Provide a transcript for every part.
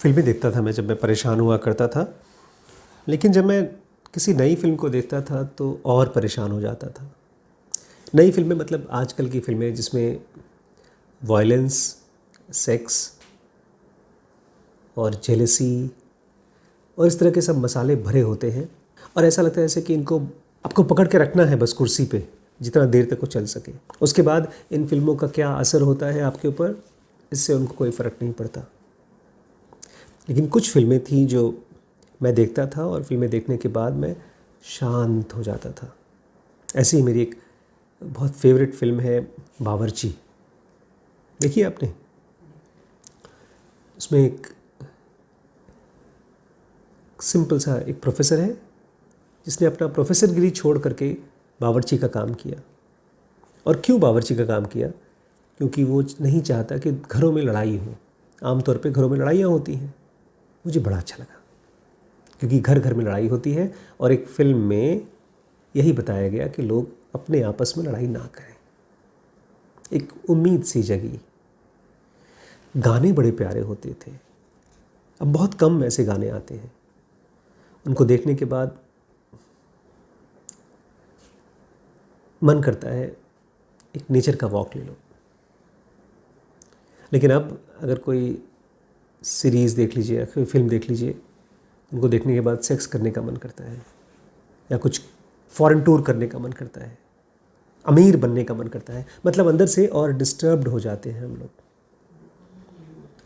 फिल्में देखता था मैं जब मैं परेशान हुआ करता था, लेकिन जब मैं किसी नई फिल्म को देखता था तो और परेशान हो जाता था। नई फिल्में मतलब आजकल की फिल्में जिसमें वायलेंस, सेक्स और जेलसी और इस तरह के सब मसाले भरे होते हैं, और ऐसा लगता है जैसे कि इनको आपको पकड़ के रखना है बस कुर्सी पे जितना देर तक वो चल सके। उसके बाद इन फिल्मों का क्या असर होता है आपके ऊपर, इससे उनको कोई फ़र्क नहीं पड़ता। लेकिन कुछ फिल्में थी जो मैं देखता था और फिल्में देखने के बाद मैं शांत हो जाता था। ऐसी ही मेरी एक बहुत फेवरेट फिल्म है बावर्ची। देखिए आपने, उसमें एक सिंपल सा एक प्रोफेसर है जिसने अपना प्रोफेसरगिरी छोड़ करके बावर्ची का काम किया। और क्यों बावर्ची का काम किया? क्योंकि वो नहीं चाहता कि घरों में लड़ाई हो। आमतौर पे घरों में लड़ाइयाँ होती हैं। मुझे बड़ा अच्छा लगा क्योंकि घर घर में लड़ाई होती है और एक फिल्म में यही बताया गया कि लोग अपने आपस में लड़ाई ना करें। एक उम्मीद सी जगी। गाने बड़े प्यारे होते थे। अब बहुत कम ऐसे गाने आते हैं। उनको देखने के बाद मन करता है एक नेचर का वॉक ले लो। लेकिन अब अगर कोई सीरीज़ देख लीजिए या कोई फिल्म देख लीजिए, उनको देखने के बाद सेक्स करने का मन करता है या कुछ फॉरेन टूर करने का मन करता है, अमीर बनने का मन करता है। मतलब अंदर से और डिस्टर्ब्ड हो जाते हैं हम लोग।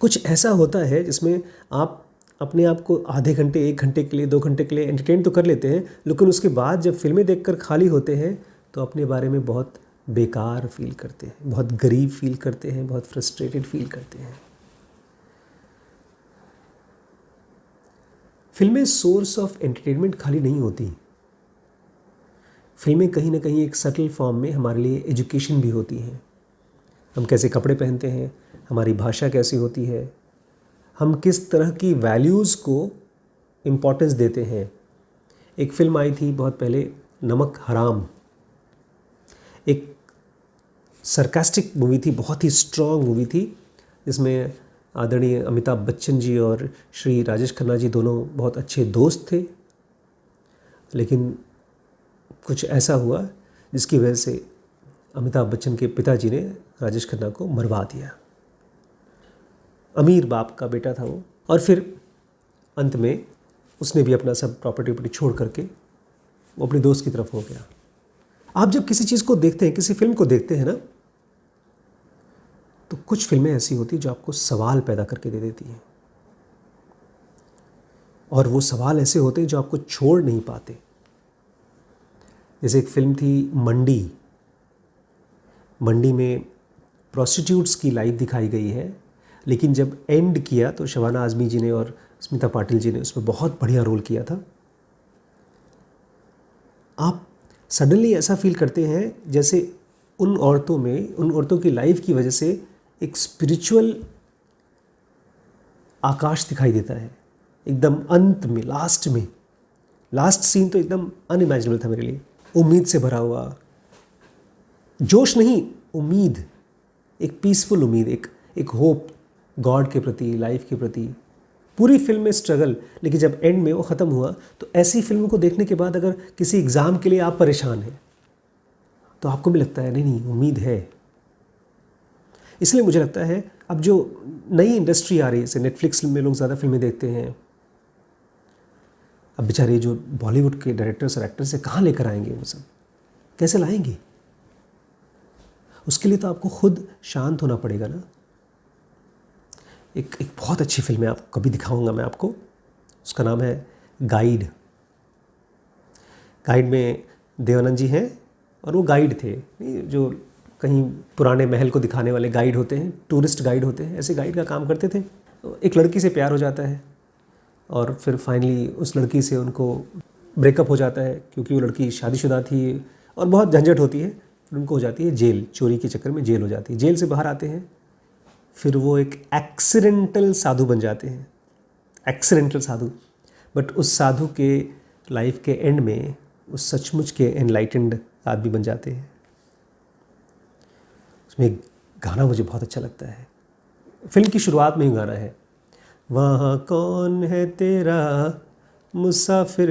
कुछ ऐसा होता है जिसमें आप अपने आप को आधे घंटे, 1 घंटे के लिए, 2 घंटे के लिए एंटरटेन तो कर लेते हैं, लेकिन उसके बाद जब फिल्में देखकर खाली होते हैं तो अपने बारे में बहुत बेकार फील करते हैं, बहुत गरीब फील करते हैं, बहुत फ्रस्ट्रेटेड फील करते हैं। फिल्में सोर्स ऑफ एंटरटेनमेंट खाली नहीं होती। फिल्में कहीं ना कहीं एक सटल फॉर्म में हमारे लिए एजुकेशन भी होती हैं। हम कैसे कपड़े पहनते हैं, हमारी भाषा कैसी होती है, हम किस तरह की वैल्यूज़ को इम्पोर्टेंस देते हैं। एक फिल्म आई थी बहुत पहले, नमक हराम। एक सरकास्टिक मूवी थी, बहुत ही स्ट्रॉन्ग मूवी थी, जिसमें आदरणीय अमिताभ बच्चन जी और श्री राजेश खन्ना जी दोनों बहुत अच्छे दोस्त थे। लेकिन कुछ ऐसा हुआ जिसकी वजह से अमिताभ बच्चन के पिताजी ने राजेश खन्ना को मरवा दिया। अमीर बाप का बेटा था वो, और फिर अंत में उसने भी अपना सब प्रॉपर्टी छोड़ करके वो अपने दोस्त की तरफ हो गया। आप जब किसी चीज़ को देखते हैं, किसी फिल्म को देखते हैं ना, तो कुछ फिल्में ऐसी होती हैं जो आपको सवाल पैदा करके दे देती हैं, और वो सवाल ऐसे होते हैं जो आपको छोड़ नहीं पाते। जैसे एक फिल्म थी मंडी। मंडी में प्रोस्टिट्यूट्स की लाइफ दिखाई गई है, लेकिन जब एंड किया तो शबाना आज़मी जी ने और स्मिता पाटिल जी ने उसमें बहुत बढ़िया रोल किया था। आप सडनली ऐसा फील करते हैं जैसे उन औरतों की लाइफ की वजह से एक स्पिरिचुअल आकाश दिखाई देता है। एकदम अंत में, लास्ट सीन तो एकदम अनइमेजिनेबल था मेरे लिए। उम्मीद से भरा हुआ, जोश नहीं, उम्मीद, एक पीसफुल उम्मीद, एक होप गॉड के प्रति, लाइफ के प्रति। पूरी फिल्म में स्ट्रगल, लेकिन जब एंड में वो ख़त्म हुआ तो ऐसी फिल्म को देखने के बाद अगर किसी एग्ज़ाम के लिए आप परेशान हैं तो आपको भी लगता है नहीं, उम्मीद है। इसलिए मुझे लगता है अब जो नई इंडस्ट्री आ रही है, जैसे नेटफ्लिक्स में लोग ज़्यादा फिल्में देखते हैं। अब बेचारे जो बॉलीवुड के डायरेक्टर्स और एक्टर्स से कहाँ लेकर आएंगे, वो सब कैसे लाएंगे? उसके लिए तो आपको खुद शांत होना पड़ेगा ना। एक बहुत अच्छी फिल्म है, आपको कभी दिखाऊंगा मैं आपको। उसका नाम है गाइड। गाइड में देवानंद जी हैं और वो गाइड थे, जो कहीं पुराने महल को दिखाने वाले गाइड होते हैं, टूरिस्ट गाइड होते हैं, ऐसे गाइड का काम करते थे। तो एक लड़की से प्यार हो जाता है और फिर फाइनली उस लड़की से उनको ब्रेकअप हो जाता है, क्योंकि वो लड़की शादीशुदा थी और बहुत झंझट होती है। फिर उनको हो जाती है जेल, चोरी के चक्कर में जेल हो जाती है। जेल से बाहर आते हैं, फिर वो एक एक्सीडेंटल साधु बन जाते हैं, एक्सीडेंटल साधु। बट उस साधु के लाइफ के एंड में वो सचमुच के एनलाइटेंड आदमी बन जाते हैं। उसमें एक गाना मुझे बहुत अच्छा लगता है। फिल्म की शुरुआत में ही गाना है, वहाँ कौन है तेरा मुसाफिर,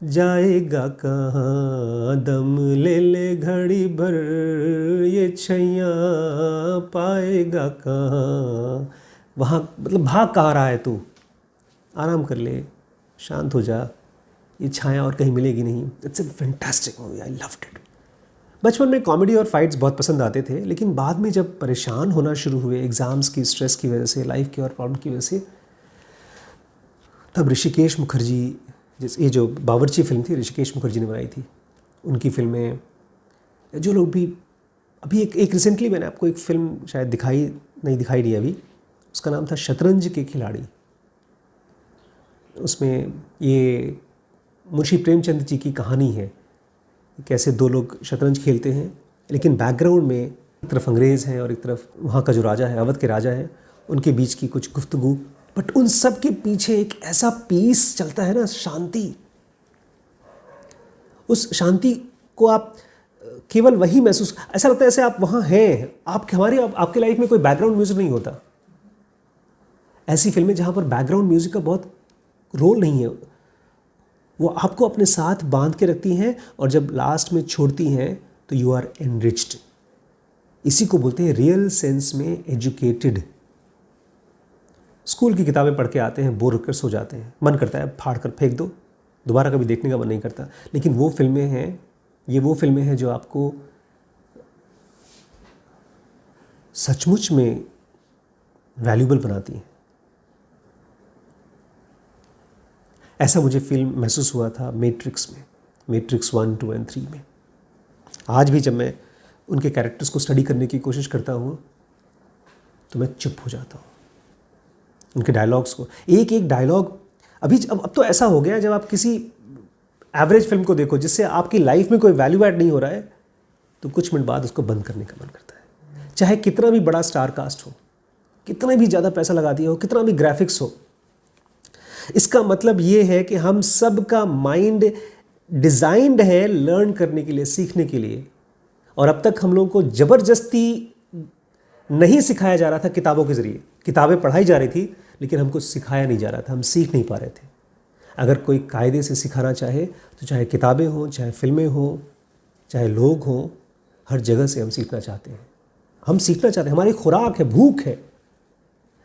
जाएगा कहाँ, दम ले ले घड़ी भर, ये छैया पाएगा कहाँ। वहाँ मतलब भाग कहाँ रहा है तू, आराम कर ले, शांत हो जा, ये छाया और कहीं मिलेगी नहीं। It's a fantastic movie, I loved it. बचपन में कॉमेडी और फाइट्स बहुत पसंद आते थे, लेकिन बाद में जब परेशान होना शुरू हुए एग्ज़ाम्स की स्ट्रेस की वजह से, लाइफ की और प्रॉब्लम की वजह से, तब ऋषिकेश मुखर्जी, ये जो बावर्ची फिल्म थी ऋषिकेश मुखर्जी ने बनाई थी, उनकी फिल्में, जो लोग भी अभी एक रिसेंटली मैंने आपको एक फ़िल्म शायद दिखाई नहीं अभी, उसका नाम था शतरंज के खिलाड़ी। उसमें ये मुंशी प्रेमचंद जी की कहानी है, कैसे दो लोग शतरंज खेलते हैं, लेकिन बैकग्राउंड में एक तरफ अंग्रेज़ हैं और एक तरफ वहाँ का जो राजा है, अवध के राजा हैं, उनके बीच की कुछ गुफ्तगू, बट उन सब के पीछे एक ऐसा पीस चलता है ना, शांति। उस शांति को आप केवल वही महसूस, ऐसा लगता है जैसे आप वहाँ हैं, आपके लाइफ में कोई बैकग्राउंड म्यूज़िक नहीं होता। ऐसी फिल्में जहाँ पर बैकग्राउंड म्यूज़िक का बहुत रोल नहीं है, वो आपको अपने साथ बांध के रखती हैं, और जब लास्ट में छोड़ती हैं तो यू आर एनरिच्ड। इसी को बोलते हैं रियल सेंस में एजुकेटेड। स्कूल की किताबें पढ़ के आते हैं, बोर होकर सो जाते हैं, मन करता है फाड़ कर फेंक दो, दोबारा कभी देखने का मन नहीं करता। लेकिन वो फिल्में हैं जो आपको सचमुच में वैल्यूबल बनाती हैं। ऐसा मुझे फिल्म महसूस हुआ था मैट्रिक्स में, मैट्रिक्स 1, 2 और 3 में। आज भी जब मैं उनके कैरेक्टर्स को स्टडी करने की कोशिश करता हूँ तो मैं चुप हो जाता हूँ। उनके डायलॉग्स को, एक एक डायलॉग, अब तो ऐसा हो गया, जब आप किसी एवरेज फिल्म को देखो जिससे आपकी लाइफ में कोई वैल्यू ऐड नहीं हो रहा है, तो कुछ मिनट बाद उसको बंद करने का मन करता है। चाहे कितना भी बड़ा स्टार कास्ट हो, कितना भी ज़्यादा पैसा लगा दिया हो, कितना भी ग्राफिक्स हो। इसका मतलब ये है कि हम सब का माइंड डिज़ाइंड है लर्न करने के लिए, सीखने के लिए, और अब तक हम लोगों को ज़बरदस्ती नहीं सिखाया जा रहा था किताबों के ज़रिए। किताबें पढ़ाई जा रही थी, लेकिन हमको सिखाया नहीं जा रहा था, हम सीख नहीं पा रहे थे। अगर कोई कायदे से सिखाना चाहे तो चाहे किताबें हों, चाहे फिल्में हों, चाहे लोग हों, हर जगह से हम सीखना चाहते हैं। हमारी खुराक है, भूख है।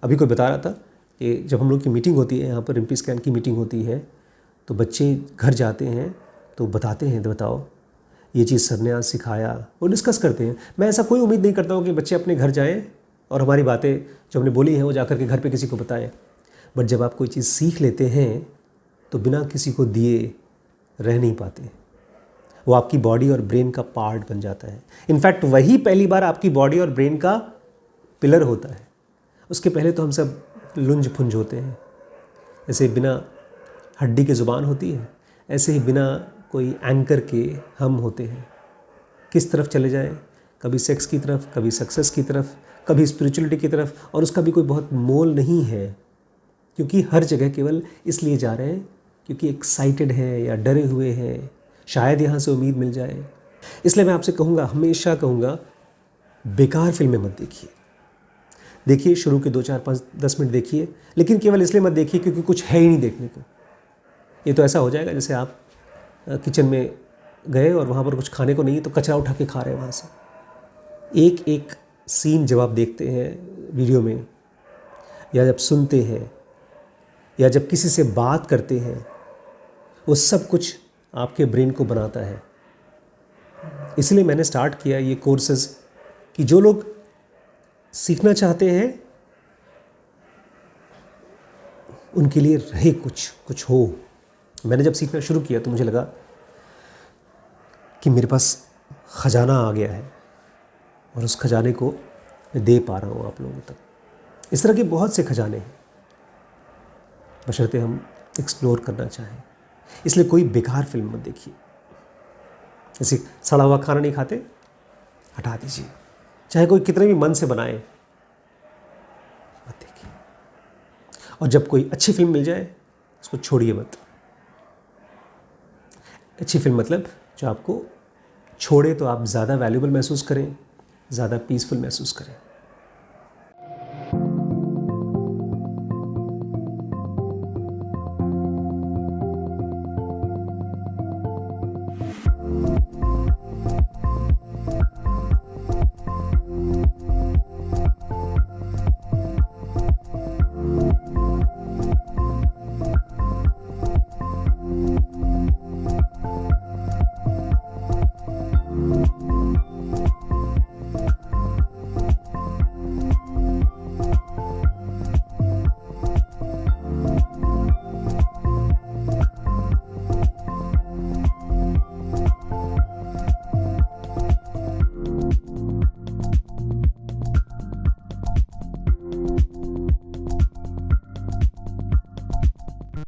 अभी कोई बता रहा था कि जब हम लोग की मीटिंग होती है, यहाँ पर रिम्पी स्कैन की मीटिंग होती है, तो बच्चे घर जाते हैं तो बताते हैं, तो बताओ ये चीज़ सर ने आज सिखाया, वो डिस्कस करते हैं। मैं ऐसा कोई उम्मीद नहीं करता हूँ कि बच्चे अपने घर जाएं और हमारी बातें जो हमने बोली हैं वो जाकर के घर पे किसी को बताएं। बट जब आप कोई चीज़ सीख लेते हैं तो बिना किसी को दिए रह नहीं पाते, वो आपकी बॉडी और ब्रेन का पार्ट बन जाता है। इनफैक्ट वही पहली बार आपकी बॉडी और ब्रेन का पिलर होता है। उसके पहले तो हम सब लुंज फुंज होते हैं। जैसे बिना हड्डी के ज़ुबान होती है, ऐसे ही बिना कोई एंकर के हम होते हैं। किस तरफ चले जाएं, कभी सेक्स की तरफ, कभी सक्सेस की तरफ, कभी स्पिरिचुअलिटी की तरफ, और उसका भी कोई बहुत मोल नहीं है, क्योंकि हर जगह केवल इसलिए जा रहे हैं क्योंकि एक्साइटेड हैं या डरे हुए हैं, शायद यहाँ से उम्मीद मिल जाए। इसलिए मैं आपसे कहूँगा, हमेशा कहूँगा, बेकार फिल्में मत देखिए। देखिए, शुरू के 2, 4, 5, 10 मिनट देखिए, लेकिन केवल इसलिए मत देखिए क्योंकि कुछ है ही नहीं देखने को। ये तो ऐसा हो जाएगा जैसे आप किचन में गए और वहाँ पर कुछ खाने को नहीं तो कचरा उठा के खा रहे हैं वहाँ से। एक एक सीन जब आप देखते हैं वीडियो में, या जब सुनते हैं, या जब किसी से बात करते हैं, वो सब कुछ आपके ब्रेन को बनाता है। इसलिए मैंने स्टार्ट किया ये कोर्सेज कि जो लोग सीखना चाहते हैं उनके लिए रहे कुछ हो। मैंने जब सीखना शुरू किया तो मुझे लगा कि मेरे पास ख़जाना आ गया है और उस ख़जाने को मैं दे पा रहा हूँ आप लोगों तक। इस तरह के बहुत से ख़जाने हैं, बशर्ते हम एक्सप्लोर करना चाहें। इसलिए कोई बेकार फिल्म मत देखिए। जैसे सड़ा हुआ खाना नहीं खाते, हटा दीजिए, चाहे कोई कितने भी मन से बनाए, मत देखिए। और जब कोई अच्छी फिल्म मिल जाए उसको छोड़िए मत। अच्छी फिल्म मतलब जो आपको छोड़े तो आप ज़्यादा वैल्यूबल महसूस करें, ज़्यादा पीसफुल महसूस करें।